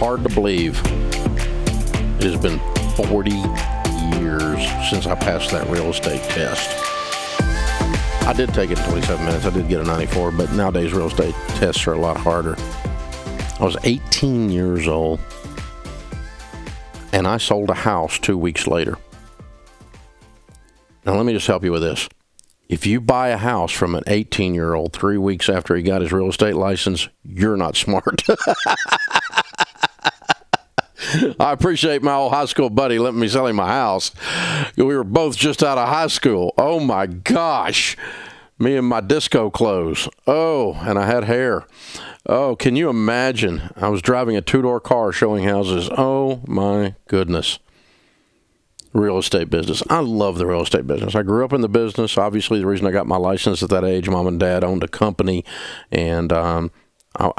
hard to believe it has been 40 years since I passed that real estate test. I did take it in 27 minutes. I did get a 94, but nowadays real estate tests are a lot harder. I was 18 years old, and I sold a house 2 weeks later. Now, let me just help you with this. If you buy a house from an 18-year-old 3 weeks after he got his real estate license, you're not smart. I appreciate my old high school buddy letting me sell him my house. We were both just out of high school. Oh, my gosh. Me and my disco clothes. Oh, and I had hair. Oh, can you imagine? I was driving a two-door car showing houses. Oh, my goodness. Real estate business. I love the real estate business. I grew up in the business. Obviously, the reason I got my license at that age, mom and dad owned a company, and I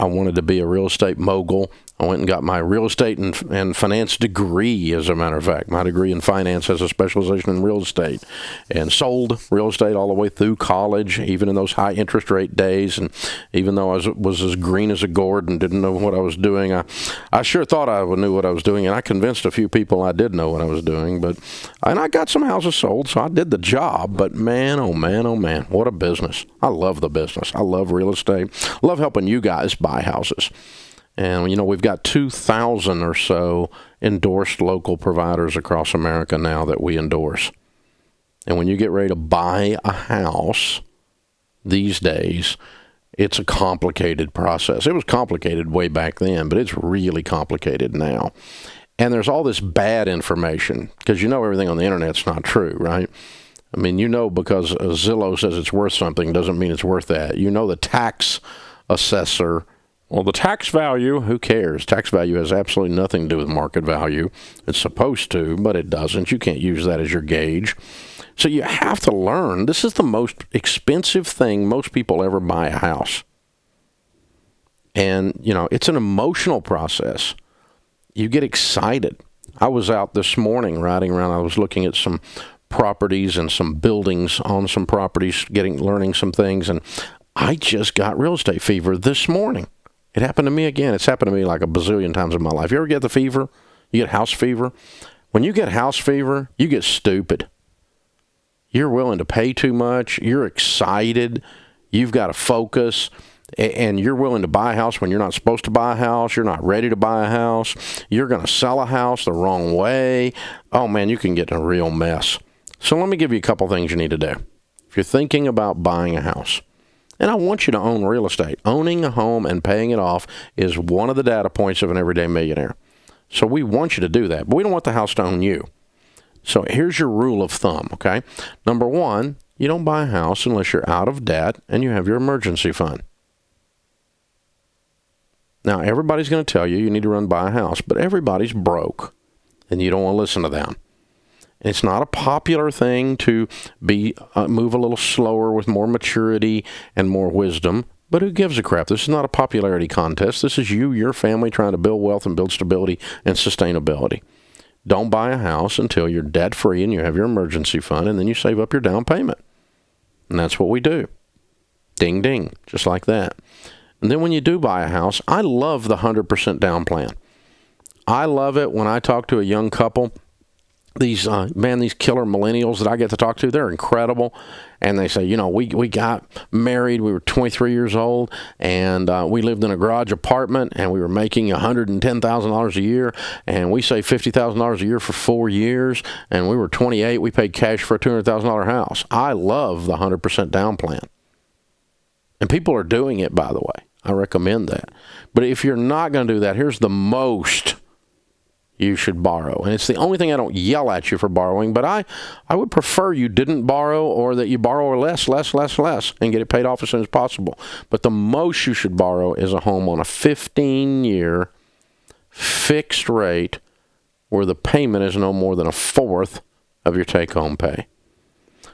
wanted to be a real estate mogul. I went and got my real estate and finance degree, as a matter of fact. My degree in finance has a specialization in real estate, and sold real estate all the way through college, even in those high interest rate days. And even though I was as green as a gourd and didn't know what I was doing, I sure thought I knew what I was doing, and I convinced a few people I did know what I was doing. And I got some houses sold, so I did the job. But man, oh man, what a business. I love the business. I love real estate. I love helping you guys buy houses. And, you know, we've got 2,000 or so endorsed local providers across America now that we endorse. And when you get ready to buy a house these days, it's a complicated process. It was complicated way back then, but it's really complicated now. And there's all this bad information, because you know everything on the internet's not true, right? I mean, you know, because Zillow says it's worth something doesn't mean it's worth that. You know, the tax assessor, well, the tax value, who cares? Tax value has absolutely nothing to do with market value. It's supposed to, but it doesn't. You can't use that as your gauge. So you have to learn. This is the most expensive thing most people ever buy a house. And, you know, it's an emotional process. You get excited. I was out this morning riding around. I was looking at some properties and some buildings on some properties, learning some things, and I just got real estate fever this morning. It happened to me again. It's happened to me like a bazillion times in my life. You ever get the fever? You get house fever? When you get house fever, you get stupid. You're willing to pay too much. You're excited. You've got to focus. And you're willing to buy a house when you're not supposed to buy a house. You're not ready to buy a house. You're going to sell a house the wrong way. Oh, man, you can get in a real mess. So let me give you a couple things you need to do. If you're thinking about buying a house, and I want you to own real estate. Owning a home and paying it off is one of the data points of an everyday millionaire. So we want you to do that, but we don't want the house to own you. So here's your rule of thumb, okay? Number one, you don't buy a house unless you're out of debt and you have your emergency fund. Now, everybody's going to tell you need to run buy a house, but everybody's broke, and you don't want to listen to them. It's not a popular thing to move a little slower with more maturity and more wisdom, but who gives a crap? This is not a popularity contest. This is you, your family, trying to build wealth and build stability and sustainability. Don't buy a house until you're debt-free and you have your emergency fund, and then you save up your down payment. And that's what we do. Ding, ding, just like that. And then when you do buy a house, I love the 100% down plan. I love it when I talk to a young couple. These killer millennials that I get to talk to, they're incredible. And they say, you know, we got married, we were 23 years old, and we lived in a garage apartment, and we were making $110,000 a year, and we saved $50,000 a year for 4 years, and we were 28, we paid cash for a $200,000 house. I love the 100% down plan. And people are doing it, by the way. I recommend that. But if you're not going to do that, here's the most you should borrow. And it's the only thing I don't yell at you for borrowing, but I would prefer you didn't borrow, or that you borrow less, and get it paid off as soon as possible. But the most you should borrow is a home on a 15-year fixed rate where the payment is no more than a fourth of your take-home pay.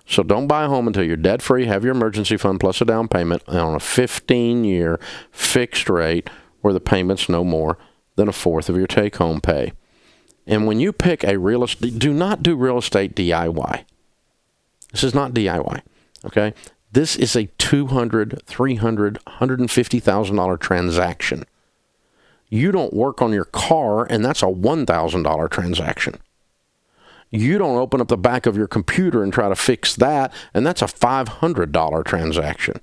So don't buy a home until you're debt-free, have your emergency fund plus a down payment on a 15-year fixed rate where the payment's no more than a fourth of your take-home pay. And when you pick a real estate, do not do real estate DIY. This is not DIY, okay? This is a $200,000, $300,000, $150,000 transaction. You don't work on your car, and that's a $1,000 transaction. You don't open up the back of your computer and try to fix that, and that's a $500 transaction.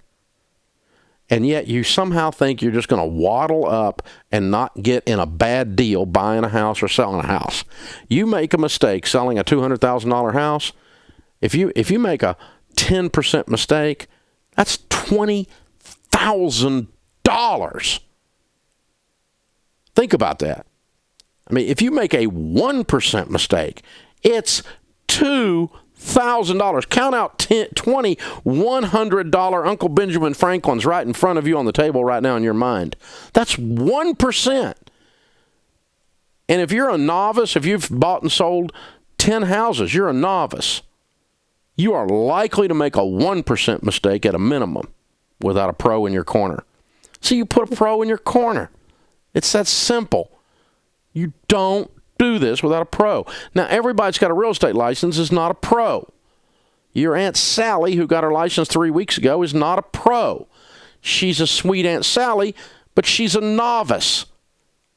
And yet you somehow think you're just going to waddle up and not get in a bad deal buying a house or selling a house. You make a mistake selling a $200,000 house, if you make a 10% mistake, that's $20,000. Think about that. I mean, if you make a 1% mistake, it's $2,000. Count out 20 $100 Uncle Benjamin Franklins right in front of you on the table right now in your mind. That's 1%. And if you're a novice, if you've bought and sold 10 houses, you're a novice. You are likely to make a 1% mistake at a minimum without a pro in your corner. So you put a pro in your corner. It's that simple. You don't do this without a pro. Now, everybody's got a real estate license is not a pro. Your Aunt Sally, who got her license 3 weeks ago, is not a pro. She's a sweet Aunt Sally, but she's a novice.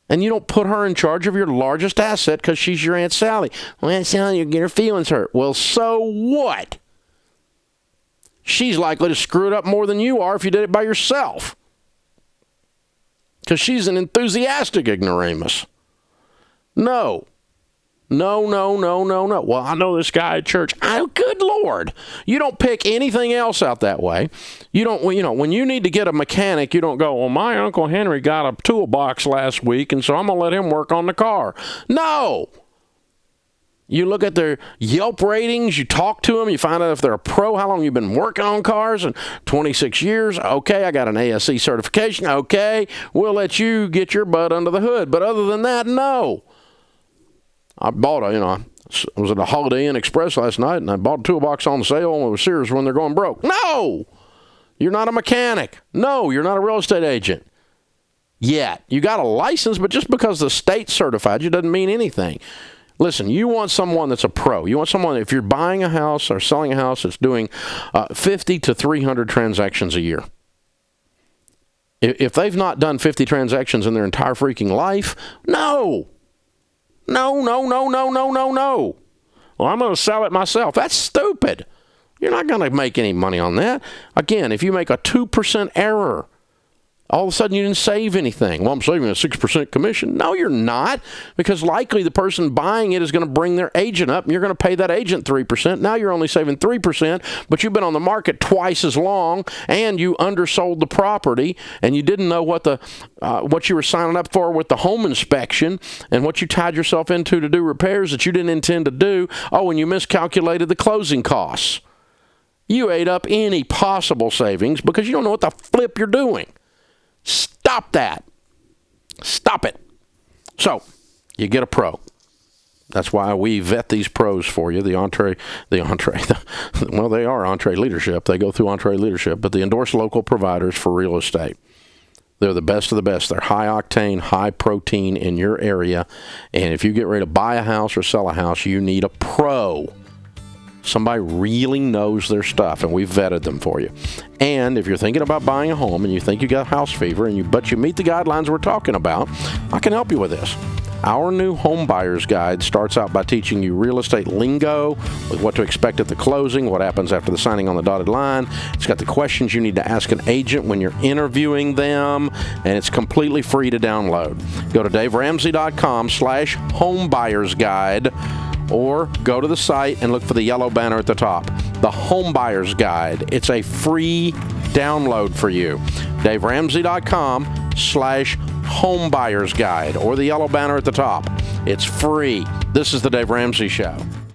And you don't put her in charge of your largest asset because she's your Aunt Sally. Well, Aunt Sally, you get her feelings hurt. Well, so what? She's likely to screw it up more than you are if you did it by yourself. Because she's an enthusiastic ignoramus. No. Well, I know this guy at church. Oh, good Lord. You don't pick anything else out that way. You don't, when you need to get a mechanic, you don't go, well, my Uncle Henry got a toolbox last week, and so I'm going to let him work on the car. No. You look at their Yelp ratings, you talk to them, you find out if they're a pro, how long you've been working on cars, and 26 years. Okay, I got an ASE certification. Okay, we'll let you get your butt under the hood. But other than that, no. I bought I was at a Holiday Inn Express last night, and I bought a toolbox on sale with Sears when they're going broke. No! You're not a mechanic. No, you're not a real estate agent. Yet. You got a license, but just because the state certified you doesn't mean anything. Listen, you want someone that's a pro. You want someone, if you're buying a house or selling a house, that's doing 50 to 300 transactions a year. If they've not done 50 transactions in their entire freaking life, no. No. Well, I'm going to sell it myself. That's stupid. You're not going to make any money on that. Again, if you make a 2% error, all of a sudden you didn't save anything. Well, I'm saving a 6% commission. No, you're not, because likely the person buying it is going to bring their agent up, and you're going to pay that agent 3%. Now you're only saving 3%, but you've been on the market twice as long, and you undersold the property, and you didn't know what you were signing up for with the home inspection, and what you tied yourself into to do repairs that you didn't intend to do. Oh, and you miscalculated the closing costs. You ate up any possible savings because you don't know what the flip you're doing. Stop that. Stop it. So, you get a pro. That's why we vet these pros for you. They are Entree Leadership. They go through Entree Leadership, but the endorsed local providers for real estate. They're the best of the best. They're high octane, high protein in your area. And if you get ready to buy a house or sell a house, you need a pro. Somebody really knows their stuff, and we've vetted them for you. And if you're thinking about buying a home and you think you got house fever, but you meet the guidelines we're talking about, I can help you with this. Our new home buyer's guide starts out by teaching you real estate lingo, with what to expect at the closing, what happens after the signing on the dotted line. It's got the questions you need to ask an agent when you're interviewing them, and it's completely free to download. Go to DaveRamsey.com/homebuyer'sguide, or go to the site and look for the yellow banner at the top, the Home Buyer's Guide. It's a free download for you. DaveRamsey.com/homebuyer'sguide, or the yellow banner at the top. It's free. This is the Dave Ramsey Show.